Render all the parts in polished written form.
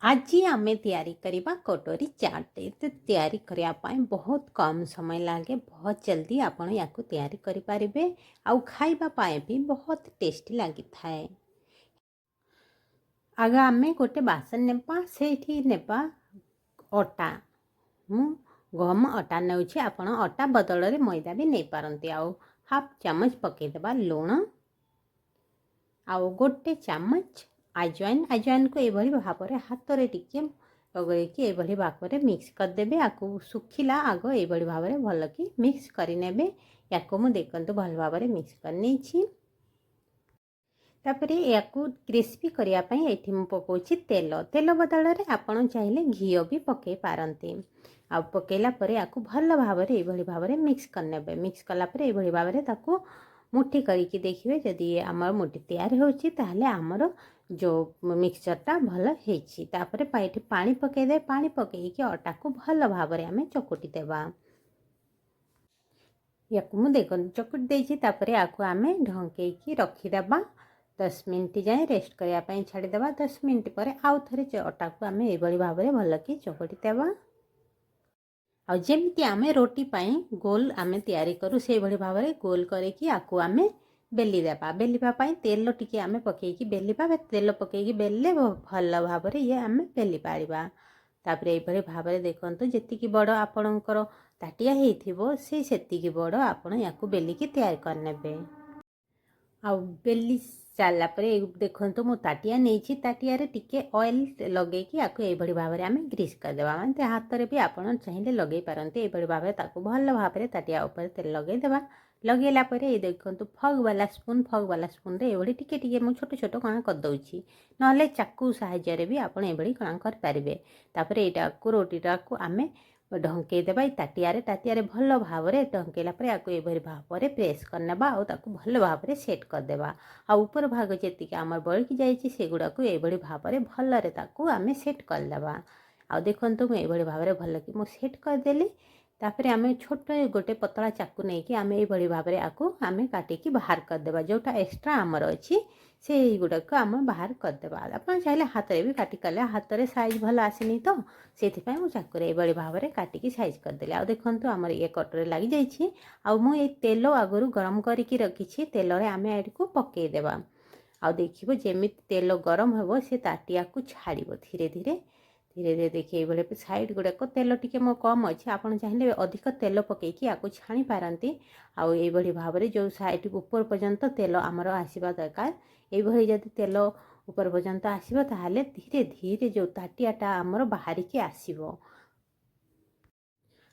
आज आम तैयारी करवा कटोरी चाट तो तैयारी करने बहुत कम समय लगे बहुत जल्दी आपण या तैयारी करें आउ खाइबापी भी बहुत टेस्टी लगी थाए। आगे आम गोटे बासन नेबा से नेबा अटा मु गम अटा नौ आपण अटा बदल में मैदा भी नहीं पारती। आउ हाफ चामच पकईदेबा लुण आउ गोटे चामच आजवाइन को यह भाव में हाथ में टिके रगड़ी यह भाव में मिक्स करदे। आपको सुखिला आग ये भाव में भल कि मिक्स करने या देखते भल भाव में मिक्स कर तापर या क्रिस्पी करने ये पकाउची तेल तेल बदल में आपड़ चाहिए घी भी पकई पारती। आ पकईला या भल भाव में ये भाव में मिक्स करने मिक्स कलापर ये भाव में मुठी करके देखिए जदि आमर मुठी तैयार होची ताहले आमर जो मिक्सचरटा भल होती। पानी पकईदे पानी पकईकी अटा को भल भाव में आम चकुटी देवा। या देख चकुटी देछि तापर याकू आम ढंकई रखीदेबा 10 मिनट जाए रेस्ट करने छाड़देवा। 10 मिनट पर आउ थे अटा को आम ये भाव में भल कि चकुटी देवा। आ जमी आम रोटी गोल आम तैयारी करूँ से भाव में गोल करके आपको आम बेली देवा। बेलिबाई तेल टिके आम पकईकी बेलिबा तेल पकईकी बेलले भल भाव में ये आम बेली पारिबा। तापर ये भाव में देखते जी बड़ आपणकर ताटिया हो से बड़ आपण या बेलिकी तैयार करने। आ बेली सारा देखो मु ताटिया नहीं ताटिया टिके ऑयल लगे ये भाव में आम ग्रीस करदेवा। मानते हाथ में भी आप चाहिए लगे पारती ये भाव में भल भाव में ताटिया उपर तेल लगेदेवा। लगेला ये देखो फग वाला स्पून ये टिके टिके मु छोट छोट कणा करदे ना चाकू साहाय्य भी आप कणा करें। तापर यहाँ को रोटीटा को आम ढंकईदेवा ताटिया भल भाव में ढंकईला ये भाव में प्रेस करने भल भाव में सेट करदेवा। आ ऊपर भाग जी आम बड़की जाए गुड़ाक ये भाव में भलरे आम सेट करदेवा। आ देखो मुझे भाव में भल कि मुझे सेट करदेली। तापर आम छोट गोटे पतला चाकू नहीं कि आम ये भाव में आपको आम काटिकी बाहर करदेवा। जोटा एक्सट्रा आमर अच्छी से गुड़ाक आम बाहर करदेवा। आप चाहिए हाथ में भी काटी कले हाथ में साइज भल आसनी तो से चाकू ये भाव में काटिकी साइज करदेली। आ देखो आमर ये कटोरी लग जाइए। आ तेल आगुरी गरम करके रखी तेल आम को पकईदेवा। आ देखिए जमी तेल गरम हो से ताटिया को छाड़ धीरे धीरे धीरे धीरे देखिए ये साइड गुड़ाक तेल टिके मो कम अच्छे आप चाहिए अधिक तेल पकईकी या छाणी पारती। आउ ये भाव में जो साइड ऊपर पर्यंत तेल आमर आसवा दरकार ये जब तेल ऊपर पर्यंत आसो ताहले धीरे धीरे जो ताटियाटा आमर बाहरिकी आसो।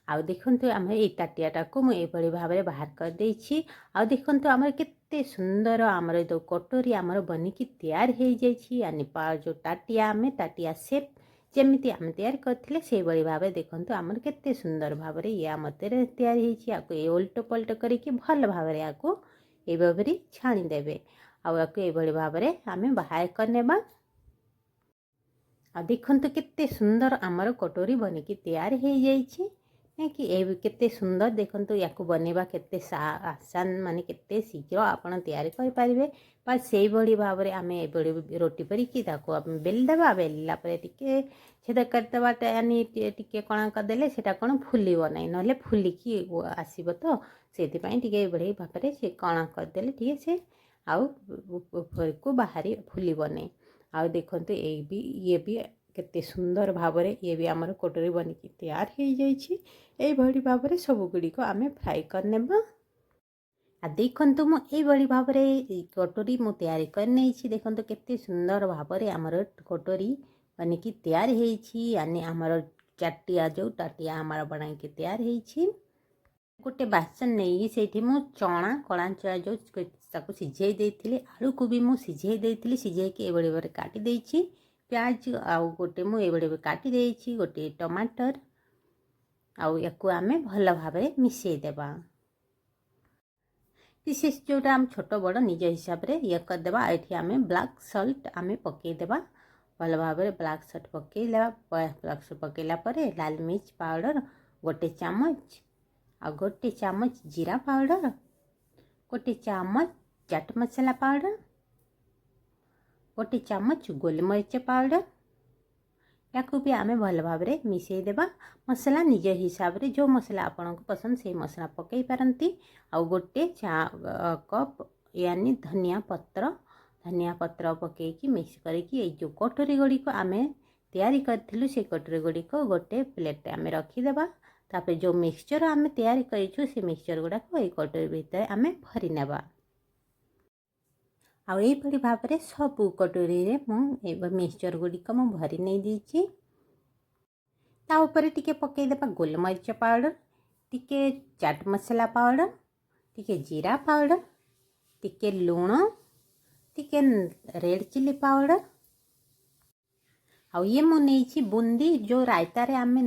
आउ देखते आम ये ताटियाटा को मुझे भाव में बाहर कर देछि। आउ देखते आमर केते सुंदर आमर जो कटोरी आमर बनिकी तैयार हो जाए। जो ताटिया आम ताटिया सेप जमी आम तैयार करते से भाव देखते आमर केते सुंदर भाव में ये आम तैयार होती। उल्ट पलट करके भल भाव में आपको ये भाव में छाणीदेवे। आपको ये भाव में आम बाहर करने। आ देखते केते सुंदर आमर कटोरी बनिकी तैयार हो जाए कि ये केते सुंदर देखो या बनवा के आसान माने केते शीघ्र आपड़ तैयार करें। बस से भाव में आम ये रोटी परिकी बेलदेवा बेलला टिके छेद करदेवा टिके कणा करदे से कौन फुलब ना ना फुलिकी आसब तो से ये भाव में से कणा करदे टे से आउ को बाहरी फुलब नहीं। आ देखते ये भी केते सुंदर भाव में ये भी आमर कटोरी बनिकी तैयार हो जाए। भाव में सबुगुड़िक आम फ्राए करने। आ देखु मुझे भाव में कटोरी मु तैयारी कर देखो केते सुंदर भाव में आमर कटोरी बनिकी तैयार होने आमर चाटिया जो टाटिया आमर बनाई तैयार हो। गोटे बासन नहीं से चना कणा जो सिझे देती आलू को भी मुझे सिझे देती सिझेकी ये भाव में काटी देछि। प्याज आउ गोटे मुझे काटी देछि गोटे टमाटर आउ या आम भल भाव में मिसईदेवा। पीसेस जोटा आम छोट बड़ निज हिसाब से ये करदेवा। ये आम ब्लैक सल्ट आम पकईदेवा भल भाव में ब्लैक सल्ट पकईला ब्लैक सल्ट पकईला लाल मिर्च पाउडर गोटे चामच आ गोटे चामच जीरा पाउडर गोटे चामच चाट मसाला पाउडर गोटे चामच गोलमरीच पाउडर या भी आमे भल भाव में मिसई देबा। मसला निज हिसाब रे जो मसला आपनको पसंद से मसला पकई पारंती। आ गोटे चा कप यानी धनिया पत्र पकईकी मिक्स करके जो कटोरी गुड़िक आमे तैयारी करथिलु से कटोरी गुड़िक गोटे प्लेट आमे रखीदेबा। तापर जो मिक्सचर आमे तैयारी करिछु से मिक्सचर गुड़ा को कटोरी भितर आमे भरी नेबा। आउ एपरि भाव में सबू कटोरी रे मिक्सचर गुड़िक मु भरी नहीं दीची। ता ऊपर टिके पकई देबा गोलमरीच पाउडर, टिके चाट मसला पाउडर, टिके जीरा पाउडर, टिके लूण, टिके रेड चिली पाउडर। आउ ये मु नहीं बूंदी जो रायता रे आमे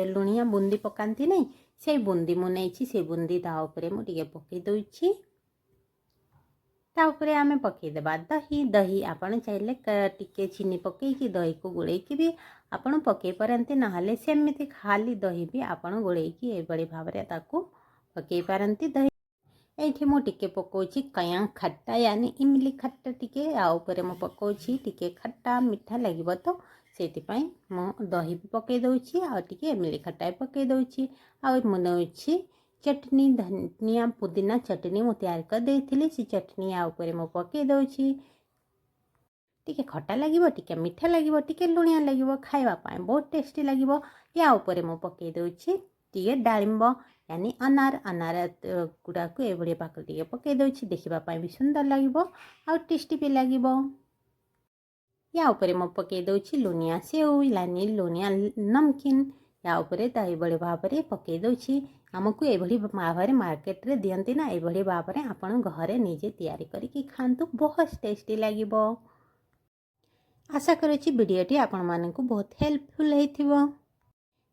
लुणिया बूंदी पकाती नहीं से बूंदी मु नहीं से बूंदी ता ऊपर मु टिके पकई दउची। ता ऊपर आमे पकई देबा दही आपण चाहिले टिके चीनी पकईकी दही को गोळेकी भी आपण पकई पारंती। नहले सेमिति खाली दही भी आपण गोळेकी एबडी भाबरे ताकू पकई पारंती। दही एठी मु टिके पकोची कया खट्टा यानी इमली खट्टा टिके आ ऊपर मु पकोची टिके खट्टा मीठा लागिबो तो सेति पई मु दही भी पकई दउची आ टिके इमली खट्टा पकई दउची। आ मु नउची चटनी धनिया पुदीना चटनी मु तैयार कर देइथिली से चटनी आ ऊपर मु पकई दउची। टिके खट्टा लागिबो टिके मीठा लागिबो टिके लुणिया लागिबो खाइबा पाए बहुत टेस्टी लागिबो। या ऊपर मु पकई दउची टिके डाळिंब यानी अनार गुड़ा को एभली पाक टिके पकई दउची। देखिबा पाए भी सुंदर लागिबो आ टेस्टी भी लागिबो। या ऊपर मु पकई दउची लुणिया सेव यानी लुणिया नमकीन। या ऊपर ता एभली भाव में पकई दउची। आमको एभली भाव में मार्केट रे दियंती ना एभली भाव में आपण घरे निजे तैयारी करिकी खांतु बहुत टेस्टी लागिबो। आशा करुछि वीडियोटी आपण मानकु बहुत हेल्पफुल हेथिबो।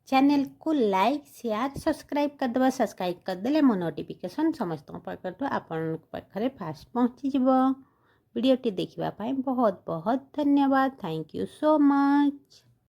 चैनल को लाइक शेयर सब्सक्राइब करदेबा। सब्सक्राइब करदेले मो नोटिफिकेशन समस्त पाखर आपण पाखरे फास्ट पहुँची जिवो। वीडियोटी देखिबा पाए बहुत बहुत धन्यवाद। Thank you so much.